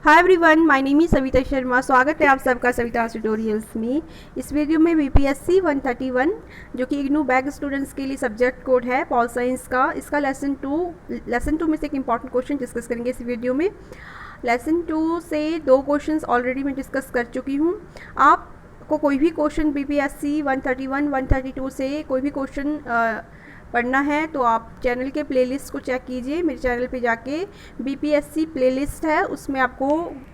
Hi everyone, my name is Savita Sharma. स्वागत है आप सबका सविता ट्यूटोरियल्स में। इस वीडियो में बीपीएससी 131 जो कि इग्नू बैग स्टूडेंट्स के लिए सब्जेक्ट कोड है पॉल साइंस का, इसका लेसन टू में से एक इम्पॉर्टेंट क्वेश्चन डिस्कस करेंगे इस वीडियो में। लेसन 2 से 2 क्वेश्चंस ऑलरेडी मैं डिस्कस कर चुकी हूँ। आपको कोई भी क्वेश्चन बीपीएससी 131, 132 से कोई भी क्वेश्चन पढ़ना है तो आप चैनल के प्लेलिस्ट को चेक कीजिए। मेरे चैनल पे जाके बीपीएससी प्लेलिस्ट है, उसमें आपको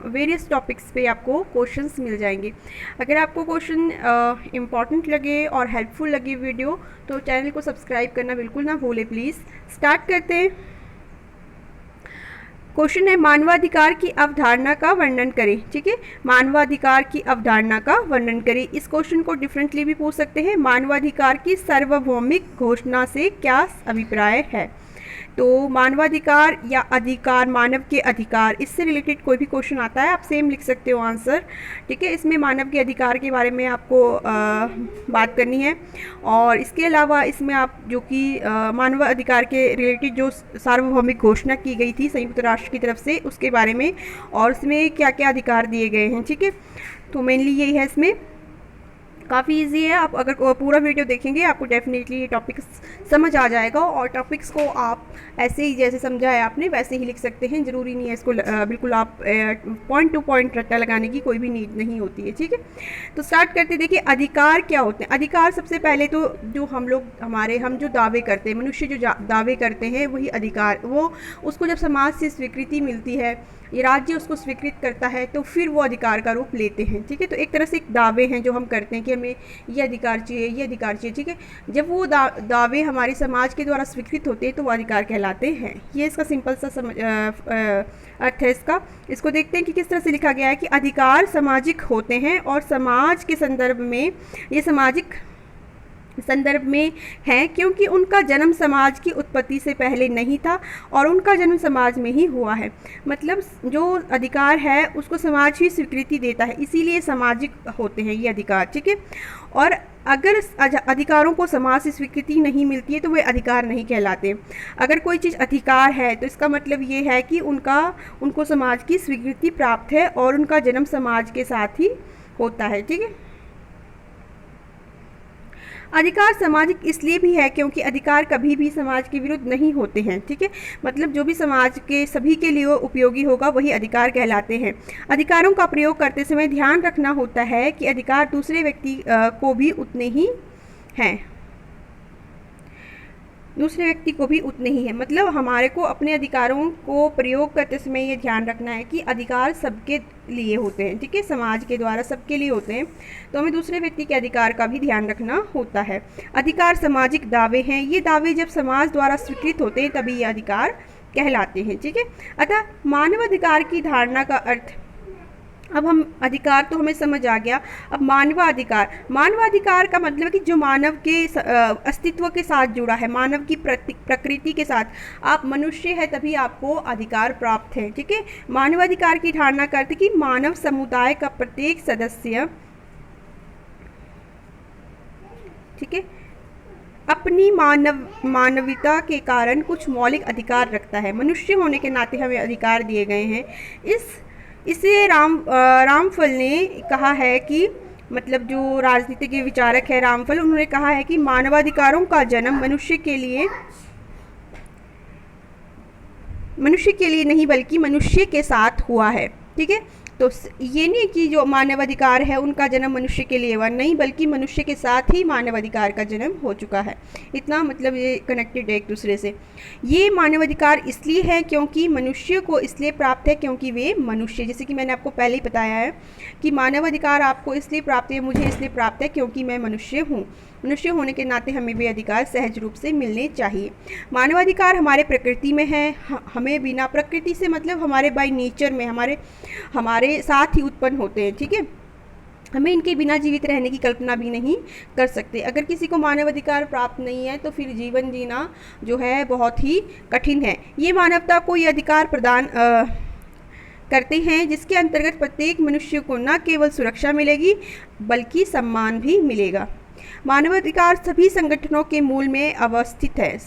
वेरियस टॉपिक्स पे आपको क्वेश्चंस मिल जाएंगे। अगर आपको क्वेश्चन इम्पॉर्टेंट लगे और हेल्पफुल लगे वीडियो तो चैनल को सब्सक्राइब करना बिल्कुल ना भूलें प्लीज़। स्टार्ट करते हैं। क्वेश्चन है मानवाधिकार की अवधारणा का वर्णन करें। ठीक है, मानवाधिकार की अवधारणा का वर्णन करें। इस क्वेश्चन को डिफरेंटली भी पूछ सकते हैं। मानवाधिकार की सार्वभौमिक घोषणा से क्या अभिप्राय है? तो मानवाधिकार या अधिकार, मानव के अधिकार, इससे रिलेटेड कोई भी क्वेश्चन आता है आप सेम लिख सकते हो आंसर। ठीक है, इसमें मानव के अधिकार के बारे में आपको बात करनी है और इसके अलावा इसमें आप जो कि मानव अधिकार के रिलेटेड जो सार्वभौमिक घोषणा की गई थी संयुक्त राष्ट्र की तरफ से उसके बारे में और उसमें क्या क्या अधिकार दिए गए हैं। ठीक है, तो मेनली यही है। इसमें काफ़ी इजी है, आप अगर पूरा वीडियो देखेंगे आपको डेफिनेटली ये टॉपिक्स समझ आ जाएगा और टॉपिक्स को आप ऐसे ही जैसे समझा है आपने वैसे ही लिख सकते हैं। ज़रूरी नहीं है इसको बिल्कुल आप पॉइंट टू पॉइंट रट्टा लगाने की कोई भी नीड नहीं होती है। ठीक है, तो स्टार्ट करते। देखिए अधिकार क्या होते हैं। अधिकार सबसे पहले तो जो हम जो दावे करते हैं, मनुष्य जो दावे करते हैं वही अधिकार, वो उसको जब समाज से स्वीकृति मिलती है, ये राज्य उसको स्वीकृत करता है तो फिर वो अधिकार का रूप लेते हैं। ठीक है, तो एक तरह से एक दावे हैं जो हम करते हैं कि हमें ये अधिकार चाहिए, ये अधिकार चाहिए। ठीक है, जब वो दावे हमारे समाज के द्वारा स्वीकृत होते हैं तो वो अधिकार कहलाते हैं। ये इसका सिंपल सा अर्थ है इसका। इसको देखते हैं कि किस तरह से लिखा गया है कि अधिकार सामाजिक होते हैं और समाज के संदर्भ में, ये सामाजिक संदर्भ में है क्योंकि उनका जन्म समाज की उत्पत्ति से पहले नहीं था और उनका जन्म समाज में ही हुआ है। मतलब जो अधिकार है उसको समाज ही स्वीकृति देता है, इसीलिए सामाजिक होते हैं ये अधिकार। ठीक है, और अगर अधिकारों को समाज से स्वीकृति नहीं मिलती है तो वे अधिकार नहीं कहलाते। अगर कोई चीज़ अधिकार है तो इसका मतलब ये है कि उनको समाज की स्वीकृति प्राप्त है और उनका जन्म समाज के साथ ही होता है। ठीक है, अधिकार सामाजिक इसलिए भी है क्योंकि अधिकार कभी भी समाज के विरुद्ध नहीं होते हैं। ठीक है, मतलब जो भी समाज के सभी के लिए उपयोगी होगा वही अधिकार कहलाते हैं। अधिकारों का प्रयोग करते समय ध्यान रखना होता है कि अधिकार दूसरे व्यक्ति को भी उतने ही हैं, दूसरे व्यक्ति को भी उतने ही है। मतलब हमारे को अपने अधिकारों को प्रयोग करते समय ये ध्यान रखना है कि अधिकार सबके लिए होते हैं। ठीक है, समाज के द्वारा सबके लिए होते हैं, तो हमें दूसरे व्यक्ति के अधिकार का भी ध्यान रखना होता है। अधिकार सामाजिक दावे हैं, ये दावे जब समाज द्वारा स्वीकृत होते हैं तभी ये अधिकार कहलाते हैं। ठीक है, अतः मानवाधिकार की धारणा का अर्थ, अब हम अधिकार तो हमें समझ आ गया। अब मानवाधिकार का मतलब है कि जो मानव के अस्तित्व के साथ जुड़ा है, मानव की प्रकृति के साथ, आप मनुष्य है तभी आपको अधिकार प्राप्त है। ठीक है, मानवाधिकार की धारणा करते कि मानव समुदाय का प्रत्येक सदस्य, ठीक है, अपनी मानवीयता के कारण कुछ मौलिक अधिकार रखता है। मनुष्य होने के नाते हमें अधिकार दिए गए हैं। इसे रामफल ने कहा है कि, मतलब जो राजनीति के विचारक है रामफल, उन्होंने कहा है कि मानवाधिकारों का जन्म मनुष्य के लिए नहीं बल्कि मनुष्य के साथ हुआ है। ठीक है, तो ये नहीं कि जो मानवाधिकार है उनका जन्म मनुष्य के लिए हुआ, नहीं, बल्कि मनुष्य के साथ ही मानवाधिकार का जन्म हो चुका है। इतना मतलब ये कनेक्टेड है एक दूसरे से। ये मानवाधिकार इसलिए है क्योंकि मनुष्य को इसलिए प्राप्त है क्योंकि वे मनुष्य, जैसे कि मैंने आपको पहले ही बताया है कि मानवाधिकार आपको इसलिए प्राप्त है, मुझे इसलिए प्राप्त है क्योंकि मैं मनुष्य हूँ। मनुष्य होने के नाते हमें भी अधिकार सहज रूप से मिलने चाहिए। मानवाधिकार हमारे प्रकृति में है, हमें बिना, प्रकृति से मतलब हमारे बाय नेचर में हमारे साथ ही उत्पन्न होते हैं। ठीक है, हमें इनके बिना जीवित रहने की कल्पना भी नहीं कर सकते। अगर किसी को मानवाधिकार प्राप्त नहीं है तो फिर जीवन जीना जो है बहुत ही कठिन है। ये मानवता को ये अधिकार प्रदान करते हैं जिसके अंतर्गत प्रत्येक मनुष्य को न केवल सुरक्षा मिलेगी बल्कि सम्मान भी मिलेगा। मानवाधिकार सभी संगठनों के मूल में अवस्थित है।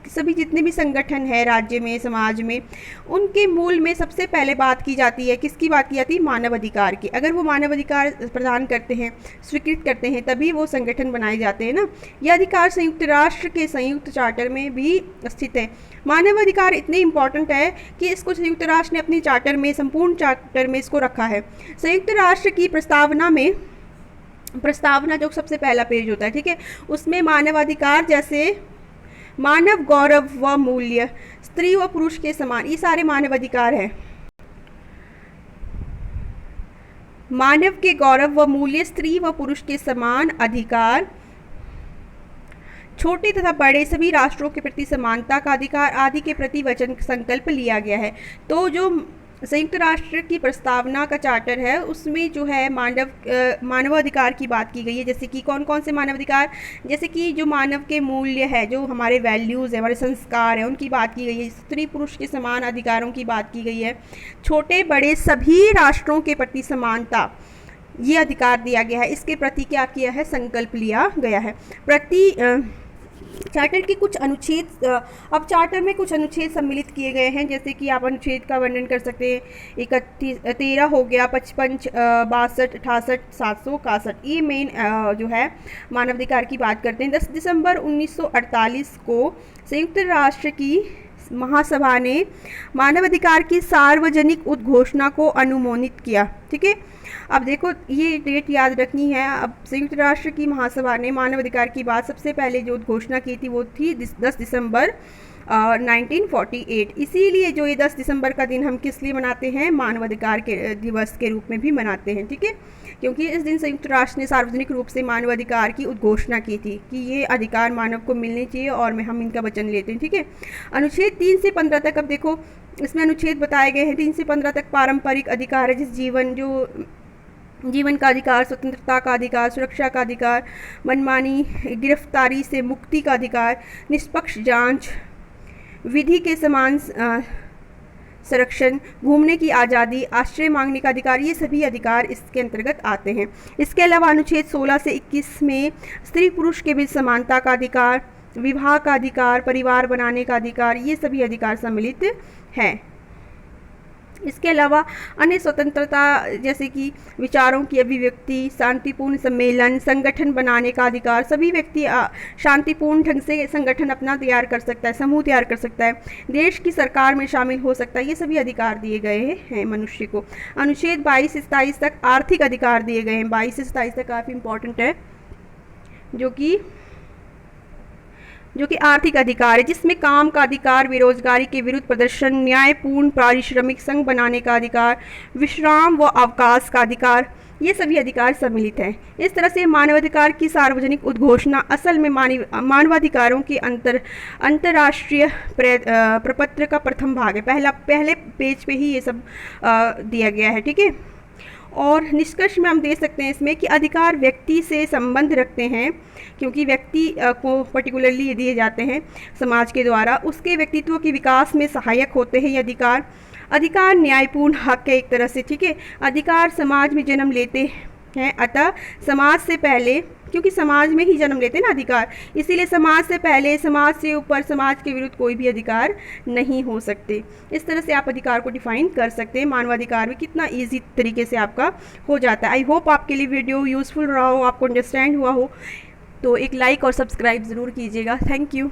सभी जितने भी संगठन हैं राज्य में, समाज में, उनके मूल में सबसे पहले बात की जाती है, किसकी बात की जाती है? मानवाधिकार की। अगर वो मानवाधिकार प्रदान करते हैं, स्वीकृत करते हैं, तभी वो संगठन बनाए जाते हैं ना। यह अधिकार संयुक्त राष्ट्र के संयुक्त चार्टर में भी स्थित है। मानवाधिकार इतने इंपॉर्टेंट है कि इसको संयुक्त राष्ट्र ने अपनी चार्टर में, संपूर्ण चार्टर में इसको रखा है। संयुक्त राष्ट्र की प्रस्तावना जो सबसे पहला पेज होता है, ठीक है, उसमें मानवाधिकार जैसे मानव गौरव व मूल्य, स्त्री व पुरुष के समान, ये सारे मानवाधिकार हैं। मानव के गौरव व मूल्य, स्त्री व पुरुष के समान अधिकार, छोटे तथा बड़े सभी राष्ट्रों के प्रति समानता का अधिकार आदि के प्रति वचन संकल्प लिया गया है। तो जो संयुक्त राष्ट्र की प्रस्तावना का चार्टर है, उसमें जो है मानवाधिकार की बात की गई है। जैसे कि कौन कौन से मानवाधिकार, जैसे कि जो मानव के मूल्य है, जो हमारे वैल्यूज़ है, हमारे संस्कार हैं, उनकी बात की गई है। स्त्री पुरुष के समान अधिकारों की बात की गई है। छोटे बड़े सभी राष्ट्रों के प्रति समानता, ये अधिकार दिया गया है। इसके प्रति क्या किया है? संकल्प लिया गया है। चार्टर के कुछ अनुच्छेद, अब चार्टर में कुछ अनुच्छेद सम्मिलित किए गए हैं। जैसे कि आप अनुच्छेद का वर्णन कर सकते हैं। 13 हो गया, 55, 62, 68, 761, ये मेन जो है मानवाधिकार की बात करते हैं। 10 दिसंबर 1948 को संयुक्त राष्ट्र की महासभा ने मानवाधिकार की सार्वजनिक उद्घोषणा को अनुमोदित किया। ठीक है, अब देखो ये डेट याद रखनी है। अब संयुक्त राष्ट्र की महासभा ने मानवाधिकार की बात सबसे पहले जो घोषणा की थी वो थी 10 दिसंबर 1948। इसीलिए जो ये 10 दिसंबर का दिन हम किस लिए मनाते हैं? मानवाधिकार के दिवस के रूप में भी मनाते हैं। ठीक है, क्योंकि इस दिन संयुक्त राष्ट्र ने सार्वजनिक रूप से मानवाधिकार की उद्घोषणा की थी कि ये अधिकार मानव को मिलने चाहिए और हम इनका वचन लेते हैं। ठीक है, अनुच्छेद 3 से 15 तक, अब देखो इसमें अनुच्छेद बताए गए हैं। 3 से 15 तक पारंपरिक अधिकार है, जिस जीवन का अधिकार, स्वतंत्रता का अधिकार, सुरक्षा का अधिकार, मनमानी गिरफ्तारी से मुक्ति का अधिकार, निष्पक्ष जांच, विधि के समान संरक्षण, घूमने की आज़ादी, आश्रय मांगने का अधिकार, ये सभी अधिकार इसके अंतर्गत आते हैं। इसके अलावा अनुच्छेद 16 से 21 में स्त्री पुरुष के बीच समानता का अधिकार, विवाह का अधिकार, परिवार बनाने का अधिकार, ये सभी अधिकार सम्मिलित हैं। इसके अलावा अन्य स्वतंत्रता जैसे कि विचारों की अभिव्यक्ति, शांतिपूर्ण सम्मेलन, संगठन बनाने का अधिकार, सभी व्यक्ति शांतिपूर्ण ढंग से संगठन अपना तैयार कर सकता है, समूह तैयार कर सकता है, देश की सरकार में शामिल हो सकता है, ये सभी अधिकार दिए गए हैं मनुष्य को। अनुच्छेद 22 से 27 तक आर्थिक अधिकार दिए गए हैं। 22 से 27 तक काफ़ी इंपॉर्टेंट है, जो कि आर्थिक अधिकार है, जिसमें काम का अधिकार, बेरोजगारी के विरुद्ध प्रदर्शन, न्यायपूर्ण पारिश्रमिक संघ बनाने का अधिकार, विश्राम व अवकाश का अधिकार, ये सभी अधिकार सम्मिलित हैं। इस तरह से मानवाधिकार की सार्वजनिक उद्घोषणा असल में मानवाधिकारों के अंतर्राष्ट्रीय प्रपत्र का प्रथम भाग है। पहले पेज पे ही ये सब दिया गया है। ठीक है, और निष्कर्ष में हम दे सकते हैं इसमें कि अधिकार व्यक्ति से संबंध रखते हैं, क्योंकि व्यक्ति को पर्टिकुलरली ये दिए जाते हैं समाज के द्वारा, उसके व्यक्तित्व के विकास में सहायक होते हैं। ये अधिकार न्यायपूर्ण हक है एक तरह से। ठीक है, अधिकार समाज में जन्म लेते हैं, अतः समाज से पहले, क्योंकि समाज में ही जन्म लेते हैं ना अधिकार, इसीलिए समाज से पहले, समाज से ऊपर, समाज के विरुद्ध कोई भी अधिकार नहीं हो सकते। इस तरह से आप अधिकार को डिफाइन कर सकते हैं। मानवाधिकार में कितना इजी तरीके से आपका हो जाता है। आई होप आपके लिए वीडियो यूज़फुल रहा हो, आपको अंडरस्टैंड हुआ हो, तो एक लाइक और सब्सक्राइब ज़रूर कीजिएगा। Thank you.